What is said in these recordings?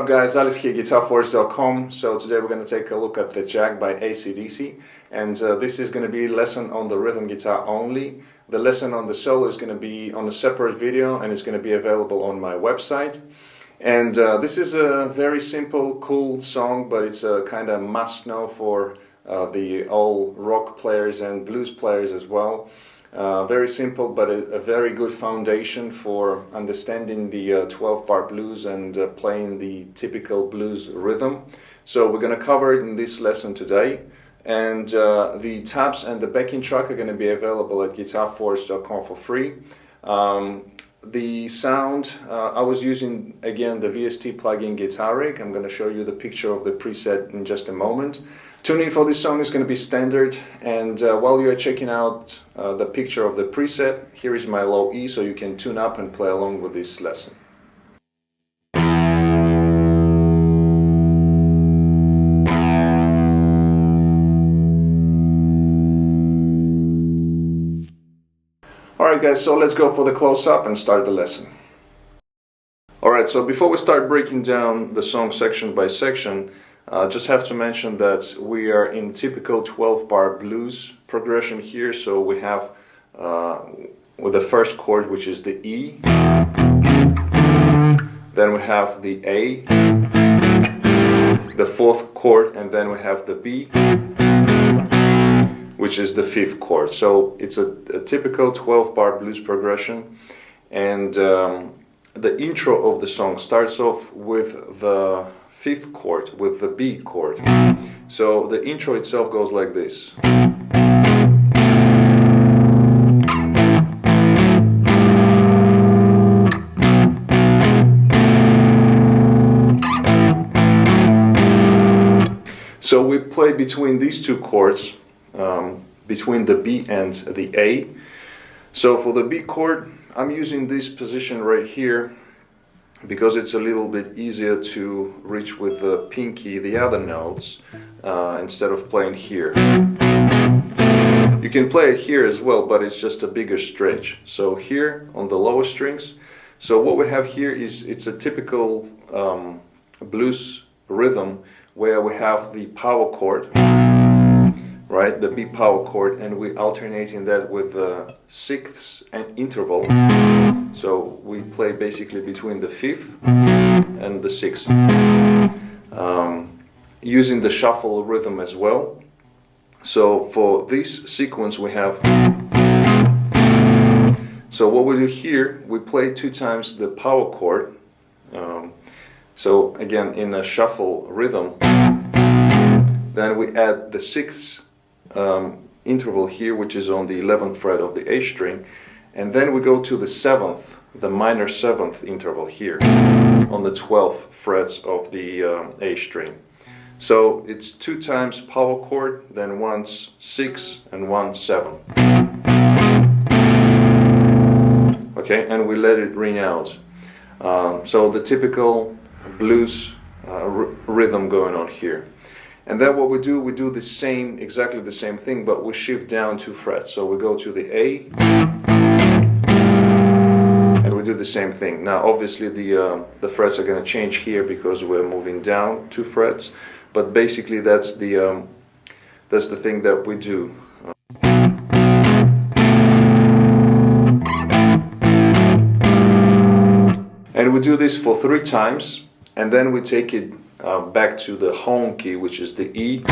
up guys, Alex here, GuitarForce.com. So today we're going to take a look at the Jack by AC/DC, and this is going to be a lesson on the rhythm guitar only. The lesson on the solo is going to be on a separate video and it's going to be available on my website. And this is a very simple, cool song, but it's a kind of must-know for the all rock players and blues players as well. Very simple, but a very good foundation for understanding the 12-bar blues and playing the typical blues rhythm. So we're going to cover it in this lesson today. And the tabs and the backing track are going to be available at GuitarForce.com for free. The sound, I was using again the VST plugin Guitar Rig. I'm going to show you the picture of the preset in just a moment. Tuning for this song is going to be standard, and while you are checking out the picture of the preset, here is my low E, so you can tune up and play along with this lesson. Alright guys, so let's go for the close-up and start the lesson. Alright, so before we start breaking down the song section by section, just have to mention that we are in typical 12-bar blues progression here. So we have with the first chord, which is the E, then we have the A, the fourth chord, and then we have the B, which is the fifth chord. So it's a typical 12-bar blues progression, and the intro of the song starts off with the fifth chord, with the B chord. So the intro itself goes like this. So we play between these two chords, between the B and the A. So for the B chord, I'm using this position right here because it's a little bit easier to reach with the pinky the other notes instead of playing here. You can play it here as well, but it's just a bigger stretch. So here on the lower strings, so what we have here is it's a typical blues rhythm where we have the power chord, right, the B power chord, and we alternating that with the sixth and interval. So we play basically between the fifth and the sixth, using the shuffle rhythm as well. So for this sequence we have, so what we do here, we play two times the power chord, so again in a shuffle rhythm, then we add the sixth interval here, which is on the 11th fret of the A string, and then we go to the 7th, the minor 7th interval here on the 12th frets of the A string. So it's two times power chord, then once 6 and one 7. Okay, and we let it ring out. So the typical blues rhythm going on here. And then what we do the same, exactly the same thing, but we shift down 2 frets. So we go to the A, and we do the same thing. Now obviously the frets are going to change here because we're moving down 2 frets, but basically that's the thing that we do. And we do this for 3 times, and then we take it back to the home key, which is the E.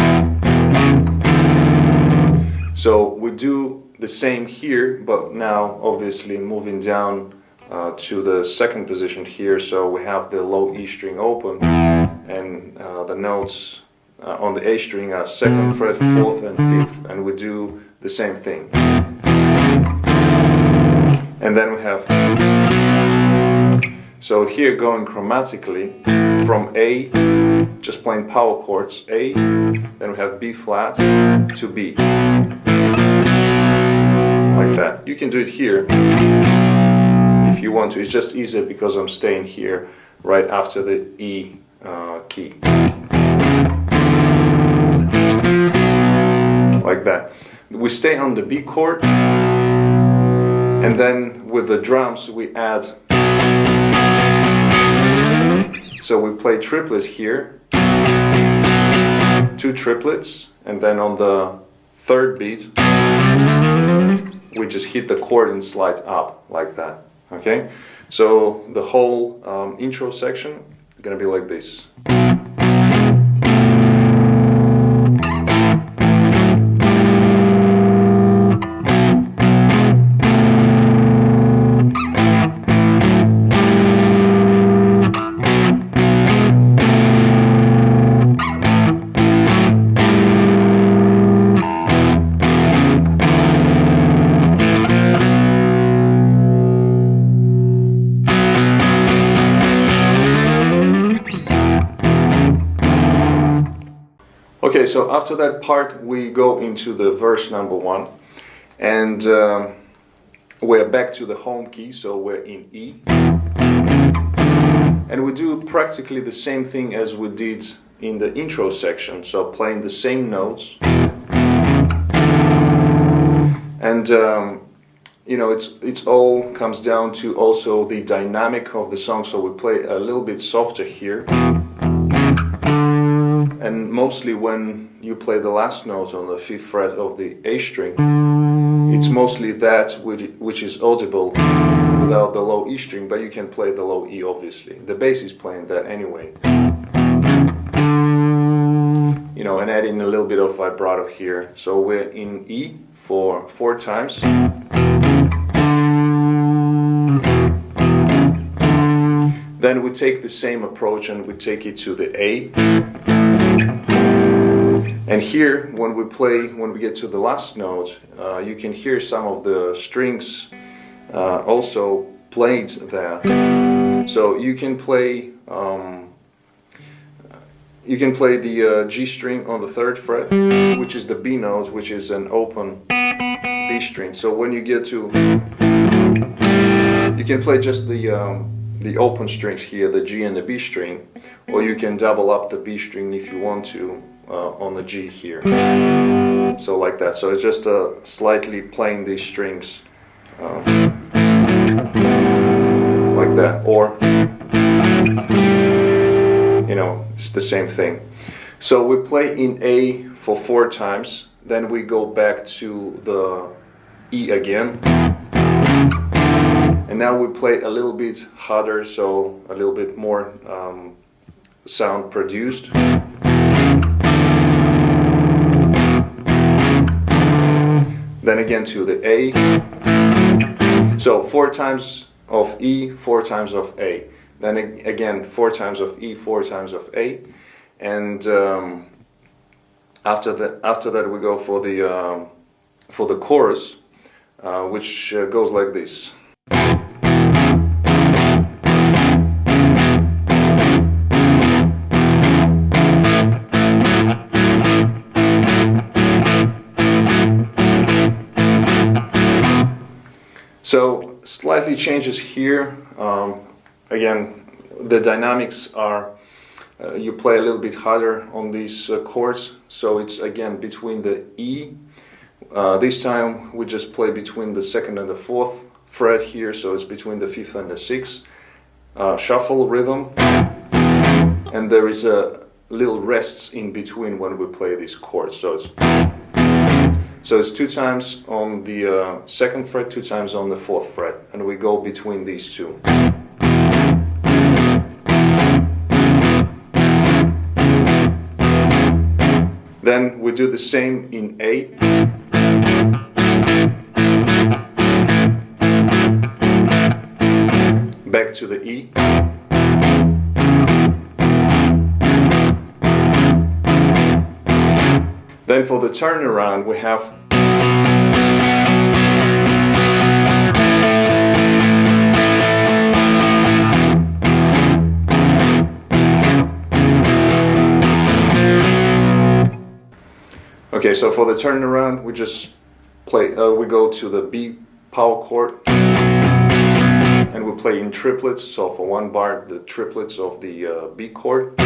So we do the same here, but now obviously moving down to the second position here. So we have the low E string open, and the notes on the A string are 2nd fret, 4th and 5th, and we do the same thing. And then we have, so here going chromatically from A, just playing power chords, A, then we have B flat to B, like that. You can do it here if you want to. It's just easier because I'm staying here right after the E key, like that. We stay on the B chord, and then with the drums we add So we play triplets here, 2 triplets, and then on the third beat we just hit the chord and slide up like that. Okay, so the whole intro section is gonna be like this. Okay, so after that part we go into the verse number 1, and we're back to the home key, so we're in E, and we do practically the same thing as we did in the intro section, so playing the same notes, and you know, it's all comes down to also the dynamic of the song, so we play a little bit softer here. And mostly when you play the last note on the 5th fret of the A string, it's mostly that which is audible without the low E string, but you can play the low E obviously. The bass is playing that anyway. You know, and adding a little bit of vibrato here. So we're in E for 4 times. Then we take the same approach and we take it to the A. And here, when we get to the last note, you can hear some of the strings also played there. So you can play the G string on the 3rd fret, which is the B note, which is an open B string. So when you get to, you can play just the open strings here, the G and the B string, or you can double up the B string if you want to on the G here. So like that. So it's just slightly playing these strings like that, or you know, it's the same thing. So we play in A for 4 times, then we go back to the E again. And now we play a little bit harder, so a little bit more sound produced. Then again to the A. So 4 times of E, 4 times of A. Then again 4 times of E, 4 times of A. And after that we go for the chorus, which goes like this. So slightly changes here. Again, the dynamics are you play a little bit harder on these chords. So it's again between the E. This time we just play between the 2nd and the 4th fret here. So it's between the 5th and the 6th. Shuffle rhythm. And there is a little rests in between when we play these chords. So it's 2 times on the 2nd fret, 2 times on the 4th fret, and we go between these 2. Then we do the same in A. Back to the E. Then for the turnaround we have okay, so for the turnaround we just play, we go to the B power chord and we play in triplets, so for 1 bar the triplets of the B chord.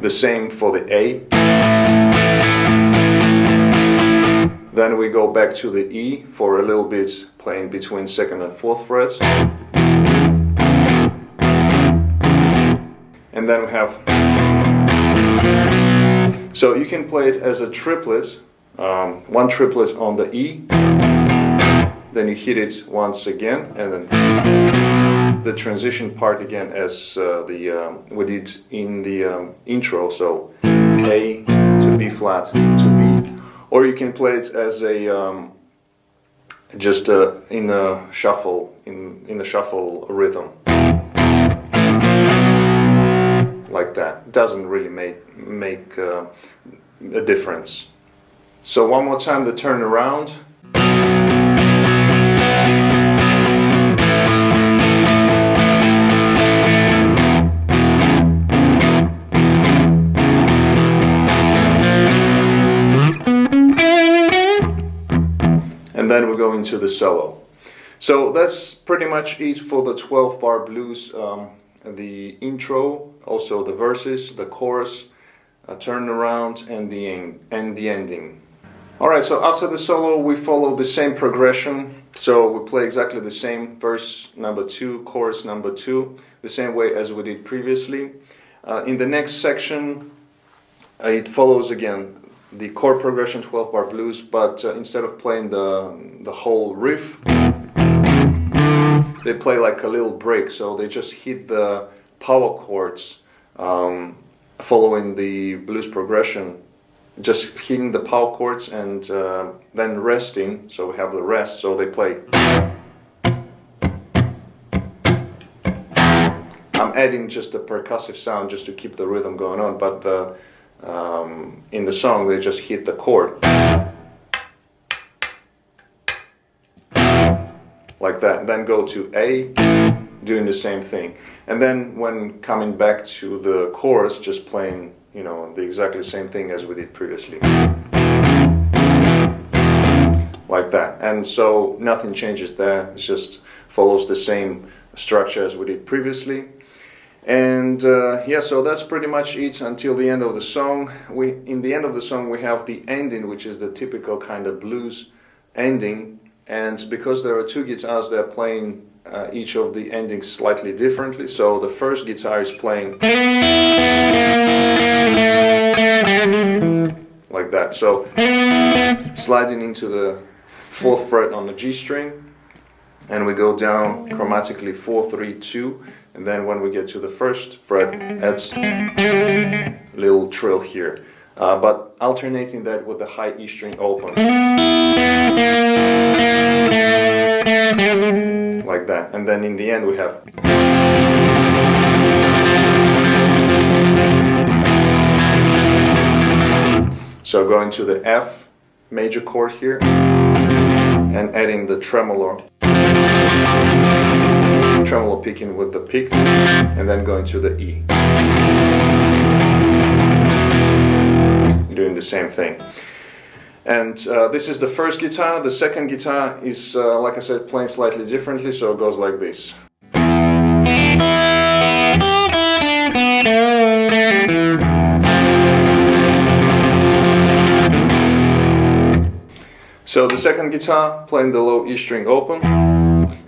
The same for the A. Then we go back to the E for a little bit, playing between 2nd and 4th frets. and then we have, so you can play it as a triplet, one triplet on the E, then you hit it once again, and then the transition part again as we did in the intro, so A to B flat to B, or you can play it as a just in a shuffle, in a shuffle rhythm, like that. It doesn't really make a difference. So one more time the turnaround. And then we go into the solo. So that's pretty much it for the 12-bar blues, the intro, also the verses, the chorus, turnaround, and the ending. Alright, so after the solo we follow the same progression, so we play exactly the same, verse number 2, chorus number 2, the same way as we did previously. In the next section it follows again the chord progression, 12-bar blues, but instead of playing the whole riff, they play like a little break, so they just hit the power chords following the blues progression, just hitting the power chords and then resting, so we have the rest, so they play. I'm adding just a percussive sound just to keep the rhythm going on, but in the song they just hit the chord like that, then go to A, doing the same thing, and then when coming back to the chorus, just playing, you know, the exactly same thing as we did previously, like that. And so nothing changes there, it just follows the same structure as we did previously. And yeah, so that's pretty much it until the end of the song. In the end of the song we have the ending, which is the typical kind of blues ending, and because there are two guitars, they're playing each of the endings slightly differently. So the first guitar is playing like that, so sliding into the 4th fret on the G string, and we go down chromatically 4, 3, 2, and then when we get to the 1st fret, adds a little trill here, but alternating that with the high E string open, like that. And then in the end we have, so going to the F major chord here and adding the tremolo picking with the pick, and then going to the E, doing the same thing. And this is the first guitar. The second guitar is, like I said, playing slightly differently, so it goes like this. So the second guitar playing the low E string open,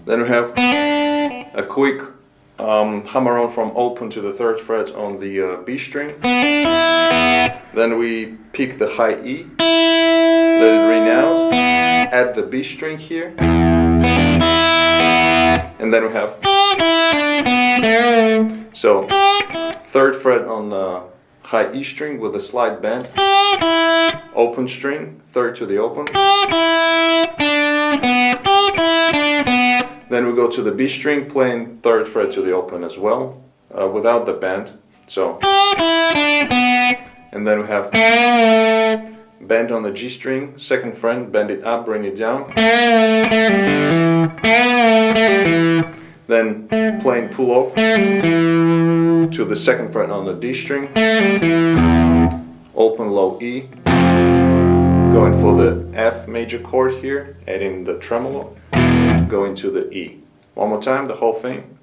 then we have a quick hammer on from open to the 3rd fret on the B string, then we pick the high E, let it ring out, add the B string here, and then we have, so 3rd fret on the high E string with a slide bend, open string, 3rd to the open, then we go to the B string playing 3rd fret to the open as well, without the bend, so, and then we have bend on the G string, 2nd fret, bend it up, bring it down, then playing pull off to the 2nd fret on the D string, open low E, going for the F major chord here, adding the tremolo, going to the E. One more time, the whole thing.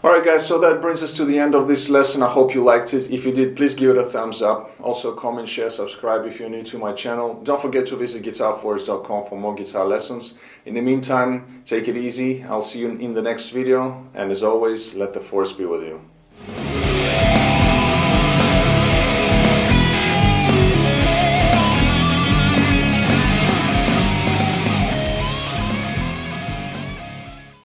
Alright, Alright guys, so that brings us to the end of this lesson. I hope you liked it. If you did, please give it a thumbs up. Also comment, share, subscribe if you're new to my channel. Don't forget to visit GuitarForce.com for more guitar lessons. In the meantime, take it easy. I'll see you in the next video. And as always, let the force be with you.